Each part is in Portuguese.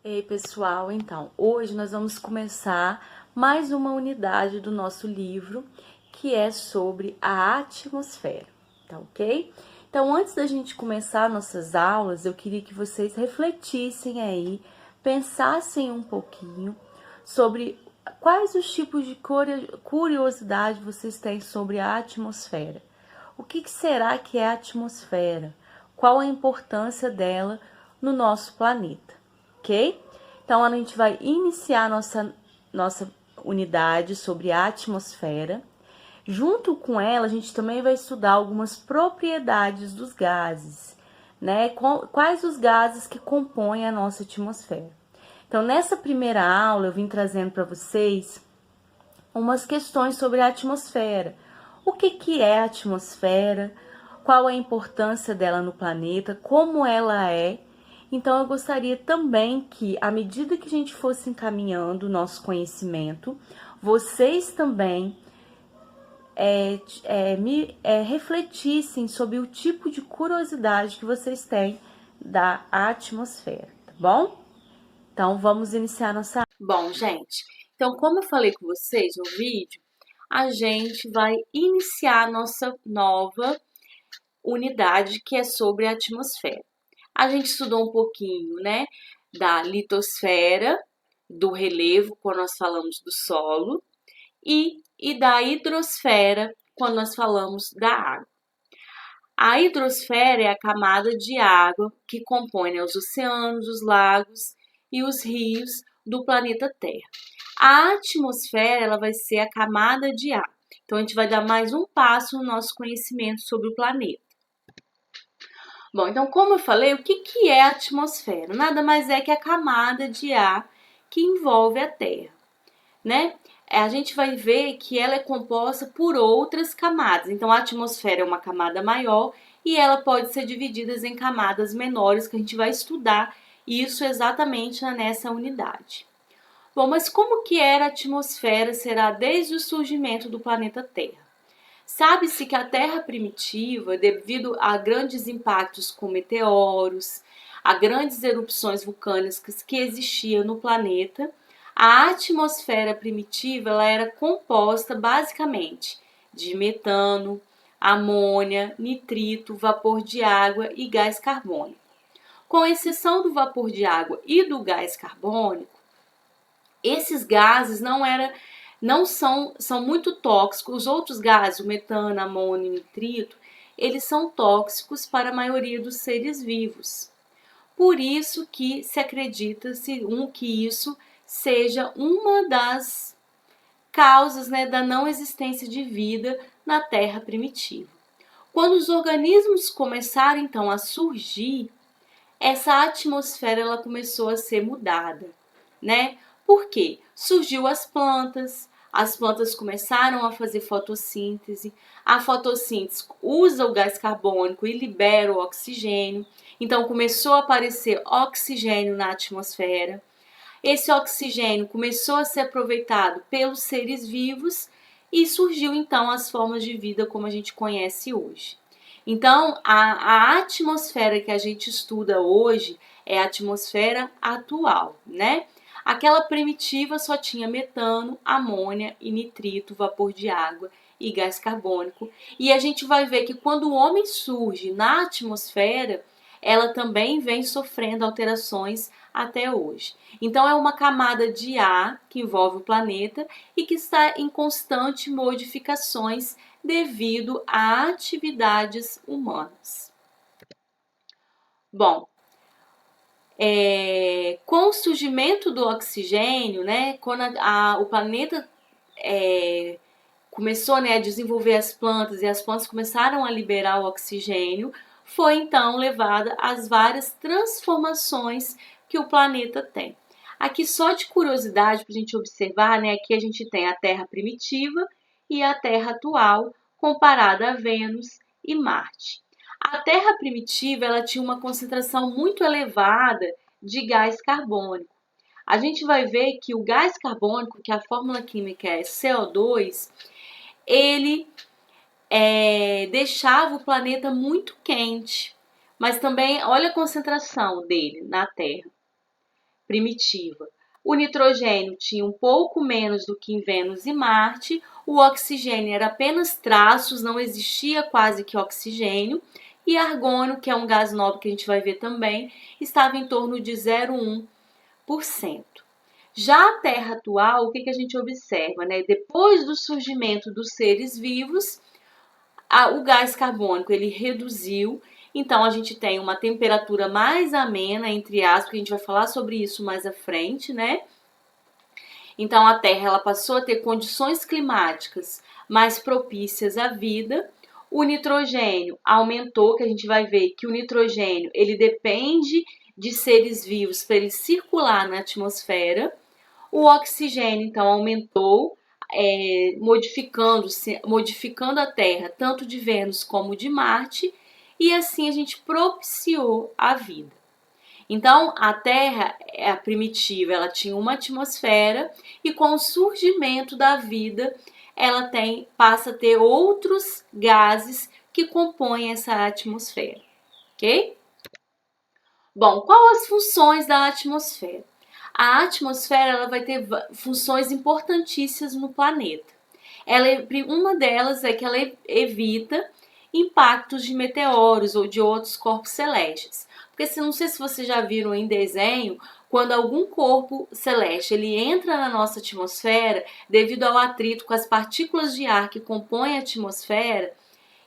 Ei, pessoal, então, hoje nós vamos começar mais uma unidade do nosso livro, que é sobre a atmosfera, tá ok? Então, antes da gente começar nossas aulas, eu queria que vocês refletissem aí, pensassem um pouquinho sobre quais os tipos de curiosidade vocês têm sobre a atmosfera. O que será que é a atmosfera? Qual a importância dela no nosso planeta? Ok? Então, a gente vai iniciar nossa unidade sobre a atmosfera. Junto com ela, a gente também vai estudar algumas propriedades dos gases, né? Quais os gases que compõem a nossa atmosfera. Então, nessa primeira aula, eu vim trazendo para vocês umas questões sobre a atmosfera. O que é a atmosfera? Qual a importância dela no planeta? Como ela é? Então, eu gostaria também que, à medida que a gente fosse encaminhando o nosso conhecimento, vocês também refletissem sobre o tipo de curiosidade que vocês têm da atmosfera, tá bom? Então, vamos iniciar nossa... Bom, gente, então, como eu falei com vocês no vídeo, a gente vai iniciar nossa nova unidade, que é sobre a atmosfera. A gente estudou um pouquinho, né, da litosfera, do relevo, quando nós falamos do solo, e da hidrosfera, quando nós falamos da água. A hidrosfera é a camada de água que compõe, né, os oceanos, os lagos e os rios do planeta Terra. A atmosfera, ela vai ser a camada de ar. Então, a gente vai dar mais um passo no nosso conhecimento sobre o planeta. Bom, então, como eu falei, o que é a atmosfera? Nada mais é que a camada de ar que envolve a Terra, né? A gente vai ver que ela é composta por outras camadas. Então, a atmosfera é uma camada maior e ela pode ser dividida em camadas menores, que a gente vai estudar isso exatamente nessa unidade. Bom, mas como que era a atmosfera será desde o surgimento do planeta Terra? Sabe-se que a Terra primitiva, devido a grandes impactos com meteoros, a grandes erupções vulcânicas que existiam no planeta, a atmosfera primitiva ela era composta basicamente de metano, amônia, nitrito, vapor de água e gás carbônico. Com exceção do vapor de água e do gás carbônico, esses gases são muito tóxicos. Os outros gases, o metano, amônio e nitrito, eles são tóxicos para a maioria dos seres vivos. Por isso que se acredita que isso seja uma das causas, né, da não existência de vida na Terra primitiva. Quando os organismos começaram então a surgir, essa atmosfera ela começou a ser mudada, né? Por quê? Surgiu as plantas começaram a fazer fotossíntese, a fotossíntese usa o gás carbônico e libera o oxigênio, então começou a aparecer oxigênio na atmosfera. Esse oxigênio começou a ser aproveitado pelos seres vivos e surgiu então as formas de vida como a gente conhece hoje. Então, a atmosfera que a gente estuda hoje é a atmosfera atual, né? Aquela primitiva só tinha metano, amônia e nitrito, vapor de água e gás carbônico. E a gente vai ver que quando o homem surge na atmosfera, ela também vem sofrendo alterações até hoje. Então, é uma camada de ar que envolve o planeta e que está em constante modificações devido a atividades humanas. Bom, com o surgimento do oxigênio, né, quando o planeta começou, né, a desenvolver as plantas e as plantas começaram a liberar o oxigênio, foi então levada às várias transformações que o planeta tem. Aqui só de curiosidade para a gente observar, né, aqui a gente tem a Terra primitiva e a Terra atual comparada a Vênus e Marte. A Terra primitiva ela tinha uma concentração muito elevada de gás carbônico. A gente vai ver que o gás carbônico, que a fórmula química é CO2, ele deixava o planeta muito quente. Mas também, olha a concentração dele na Terra. primitiva. O nitrogênio tinha um pouco menos do que em Vênus e Marte, o oxigênio era apenas traços, não existia quase que oxigênio, e argônio, que é um gás nobre que a gente vai ver também, estava em torno de 0,1%. Já a Terra atual, o que a gente observa? Né? Depois do surgimento dos seres vivos, o gás carbônico ele reduziu, então a gente tem uma temperatura mais amena, entre aspas, que a gente vai falar sobre isso mais à frente, né? Então a Terra ela passou a ter condições climáticas mais propícias à vida. O nitrogênio aumentou, que a gente vai ver que o nitrogênio ele depende de seres vivos para ele circular na atmosfera. O oxigênio então aumentou, modificando a Terra, tanto de Vênus como de Marte, e assim a gente propiciou a vida. Então, a Terra, a primitiva, ela tinha uma atmosfera e com o surgimento da vida, ela passa a ter outros gases que compõem essa atmosfera, ok? Bom, quais as funções da atmosfera? A atmosfera ela vai ter funções importantíssimas no planeta. Uma delas é que ela evita impactos de meteoros ou de outros corpos celestes. Porque não sei se vocês já viram em desenho, quando algum corpo celeste ele entra na nossa atmosfera, devido ao atrito com as partículas de ar que compõem a atmosfera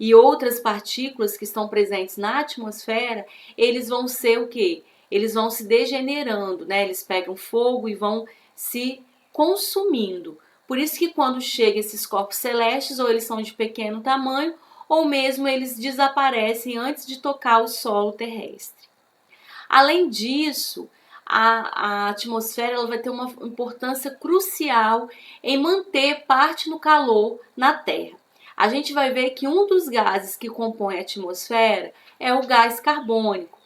e outras partículas que estão presentes na atmosfera, eles vão ser o quê? Eles vão se degenerando, né? Eles pegam fogo e vão se consumindo. Por isso que quando chegam esses corpos celestes, ou eles são de pequeno tamanho, ou mesmo eles desaparecem antes de tocar o solo terrestre. Além disso, a atmosfera ela vai ter uma importância crucial em manter parte do calor na Terra. A gente vai ver que um dos gases que compõe a atmosfera é o gás carbônico.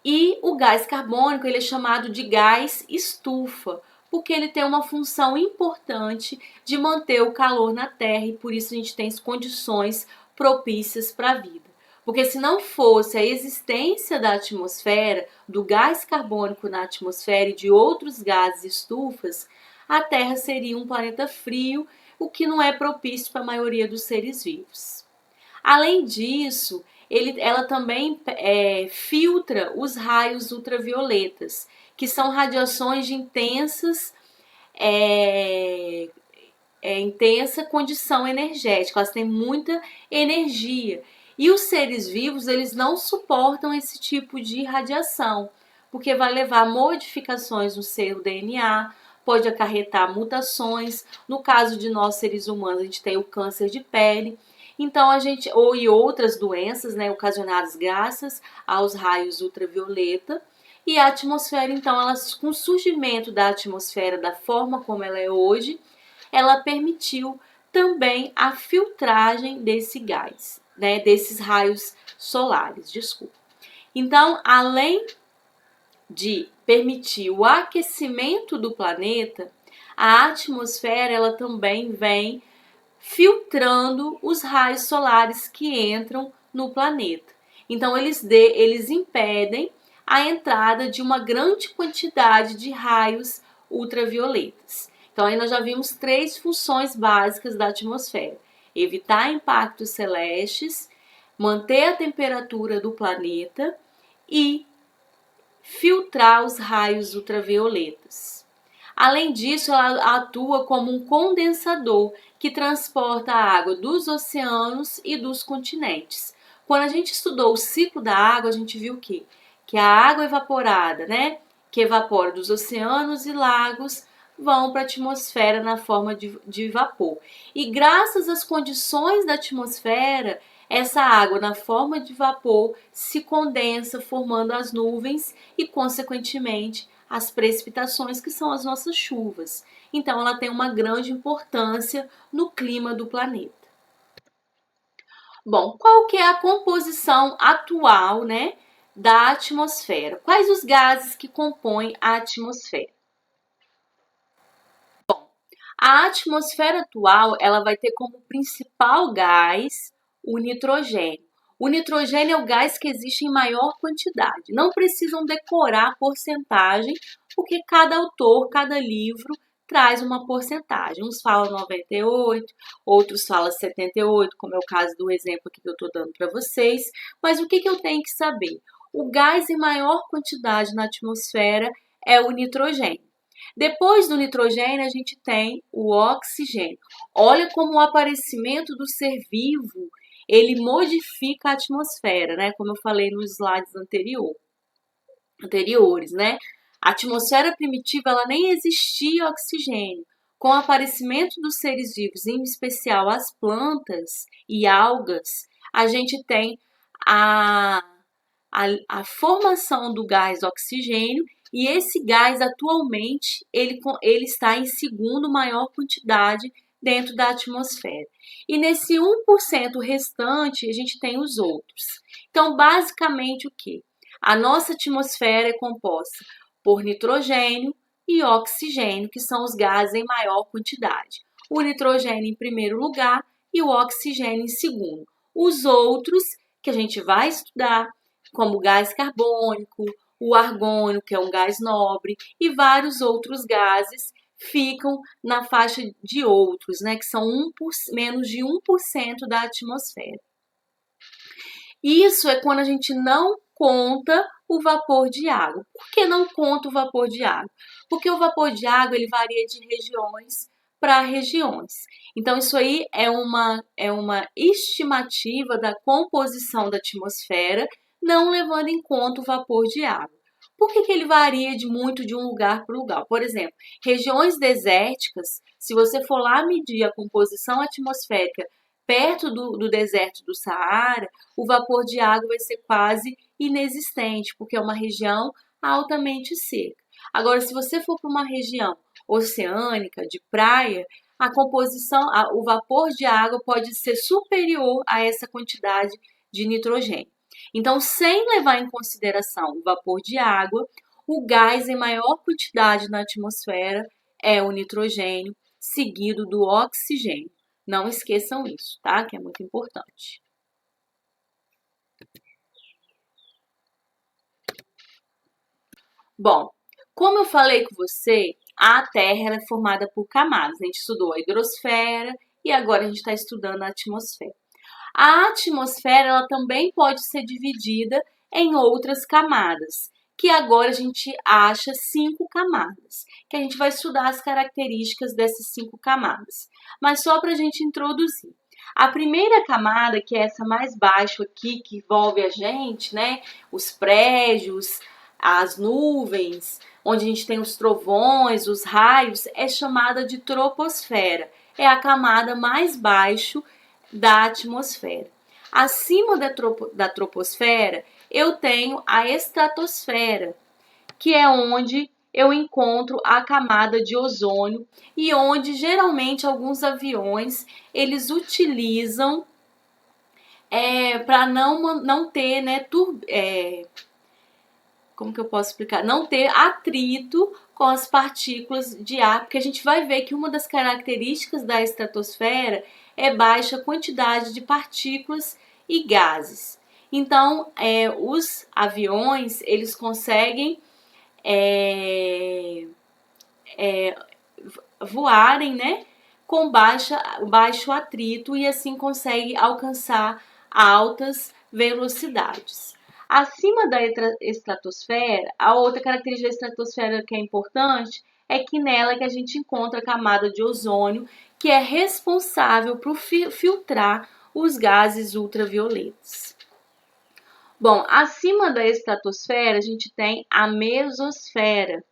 E o gás carbônico ele é chamado de gás estufa, porque ele tem uma função importante de manter o calor na Terra e por isso a gente tem condições propícias para a vida. Porque se não fosse a existência da atmosfera, do gás carbônico na atmosfera e de outros gases estufas, a Terra seria um planeta frio, o que não é propício para a maioria dos seres vivos. Além disso, ela também filtra os raios ultravioletas, que são radiações de intensa condição energética, elas têm muita energia. E os seres vivos, eles não suportam esse tipo de radiação, porque vai levar a modificações no seu DNA, pode acarretar mutações. No caso de nós seres humanos, a gente tem o câncer de pele. Então e outras doenças, né, ocasionadas graças aos raios ultravioleta. E a atmosfera, então, com o surgimento da atmosfera da forma como ela é hoje, ela permitiu também a filtragem desse gás, né, desses raios solares, desculpa. Então, além de permitir o aquecimento do planeta, a atmosfera ela também vem filtrando os raios solares que entram no planeta. Então, eles impedem a entrada de uma grande quantidade de raios ultravioletas. Então, aí nós já vimos 3 funções básicas da atmosfera: evitar impactos celestes, manter a temperatura do planeta e filtrar os raios ultravioletas. Além disso, ela atua como um condensador que transporta a água dos oceanos e dos continentes. Quando a gente estudou o ciclo da água, a gente viu que a água evaporada, né, que evapora dos oceanos e lagos, vão para a atmosfera na forma de vapor. E graças às condições da atmosfera, essa água na forma de vapor se condensa, formando as nuvens e, consequentemente, as precipitações, que são as nossas chuvas. Então, ela tem uma grande importância no clima do planeta. Bom, qual que é a composição atual, né, da atmosfera? Quais os gases que compõem a atmosfera? Bom, a atmosfera atual ela vai ter como principal gás o nitrogênio. O nitrogênio é o gás que existe em maior quantidade. Não precisam decorar a porcentagem, porque cada autor, cada livro traz uma porcentagem. Uns falam 98, outros falam 78, como é o caso do exemplo aqui que eu estou dando para vocês. Mas o que eu tenho que saber? O gás em maior quantidade na atmosfera é o nitrogênio. Depois do nitrogênio, a gente tem o oxigênio. Olha como o aparecimento do ser vivo, ele modifica a atmosfera, né? Como eu falei nos slides anteriores, né? A atmosfera primitiva, ela nem existia oxigênio. Com o aparecimento dos seres vivos, em especial as plantas e algas, a gente tem a formação do gás oxigênio, e esse gás atualmente ele está em segundo maior quantidade dentro da atmosfera. E nesse 1% restante a gente tem os outros. Então, basicamente o que? A nossa atmosfera é composta por nitrogênio e oxigênio, que são os gases em maior quantidade. O nitrogênio em primeiro lugar e o oxigênio em segundo. Os outros que a gente vai estudar, como o gás carbônico, o argônio, que é um gás nobre, e vários outros gases ficam na faixa de outros, né, que são menos de 1% da atmosfera. Isso é quando a gente não conta o vapor de água. Por que não conta o vapor de água? Porque o vapor de água ele varia de regiões para regiões. Então, isso aí é uma estimativa da composição da atmosfera, não levando em conta o vapor de água. Por que ele varia muito de um lugar para o lugar? Por exemplo, regiões desérticas, se você for lá medir a composição atmosférica perto do deserto do Saara, o vapor de água vai ser quase inexistente, porque é uma região altamente seca. Agora, se você for para uma região oceânica, de praia, a composição, o vapor de água pode ser superior a essa quantidade de nitrogênio. Então, sem levar em consideração o vapor de água, o gás em maior quantidade na atmosfera é o nitrogênio, seguido do oxigênio. Não esqueçam isso, tá? Que é muito importante. Bom, como eu falei com você, a Terra é formada por camadas. A gente estudou a hidrosfera e agora a gente está estudando a atmosfera. A atmosfera ela também pode ser dividida em outras camadas, que agora a gente acha 5 camadas, que a gente vai estudar as características dessas 5 camadas. Mas só para a gente introduzir. A primeira camada, que é essa mais baixa aqui, que envolve a gente, né? Os prédios, as nuvens, onde a gente tem os trovões, os raios, é chamada de troposfera. É a camada mais baixa da atmosfera. Acima da troposfera, eu tenho a estratosfera, que é onde eu encontro a camada de ozônio e onde geralmente alguns aviões eles utilizam para não ter, né, como que eu posso explicar? Não ter atrito com as partículas de ar, porque a gente vai ver que uma das características da estratosfera é baixa quantidade de partículas e gases. Então, os aviões, eles conseguem voarem, né, com baixo atrito e assim conseguem alcançar altas velocidades. Acima da estratosfera, a outra característica da estratosfera que é importante é que nela que a gente encontra a camada de ozônio, que é responsável por filtrar os gases ultravioletas. Bom, acima da estratosfera a gente tem a mesosfera,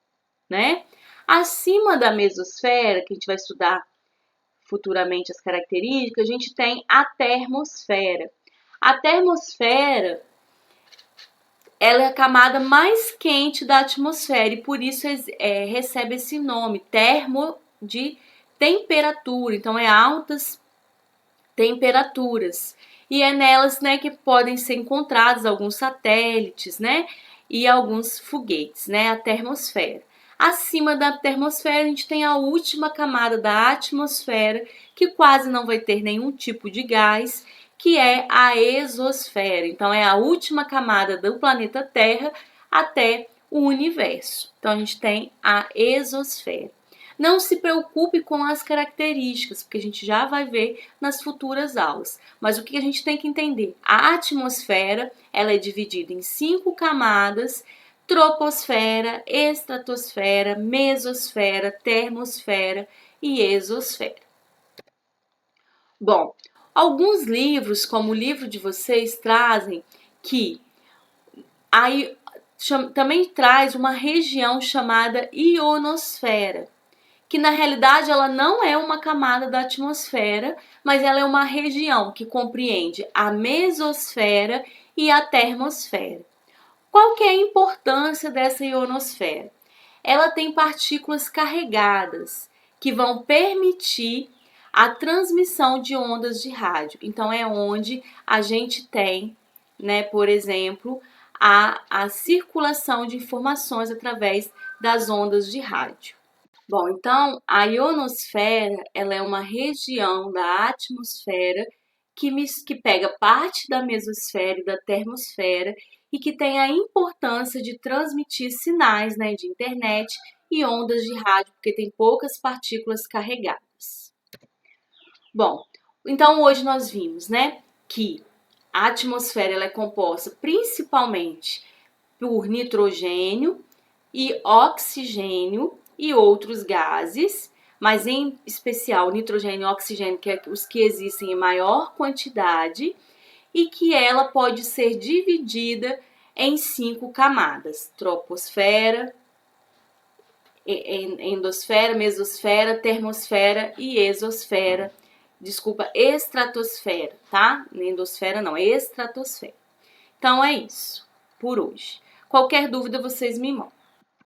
né? Acima da mesosfera, que a gente vai estudar futuramente as características, a gente tem a termosfera. A termosfera ela é a camada mais quente da atmosfera e por isso recebe esse nome, termo de temperatura. Então, é altas temperaturas. E é nelas, né, que podem ser encontrados alguns satélites, né, e alguns foguetes, né, a termosfera. Acima da termosfera, a gente tem a última camada da atmosfera, que quase não vai ter nenhum tipo de gás, que é a exosfera. Então, é a última camada do planeta Terra até o universo. Então, a gente tem a exosfera. Não se preocupe com as características, porque a gente já vai ver nas futuras aulas. Mas o que a gente tem que entender? A atmosfera, ela é dividida em 5 camadas: troposfera, estratosfera, mesosfera, termosfera e exosfera. Bom, alguns livros, como o livro de vocês, trazem que aí também traz uma região chamada ionosfera, que na realidade ela não é uma camada da atmosfera, mas ela é uma região que compreende a mesosfera e a termosfera. Qual que é a importância dessa ionosfera? Ela tem partículas carregadas que vão permitir a transmissão de ondas de rádio. Então é onde a gente tem, né, por exemplo, a circulação de informações através das ondas de rádio. Bom, então a ionosfera, ela é uma região da atmosfera que pega parte da mesosfera e da termosfera e que tem a importância de transmitir sinais, né, de internet e ondas de rádio, porque tem poucas partículas carregadas. Bom, então hoje nós vimos, né, que a atmosfera ela é composta principalmente por nitrogênio e oxigênio e outros gases, mas em especial nitrogênio e oxigênio, que é os que existem em maior quantidade, e que ela pode ser dividida em 5 camadas: troposfera, endosfera, mesosfera, termosfera e exosfera. Desculpa, estratosfera, tá? Endosfera não, estratosfera. Então é isso por hoje. Qualquer dúvida vocês me mandam.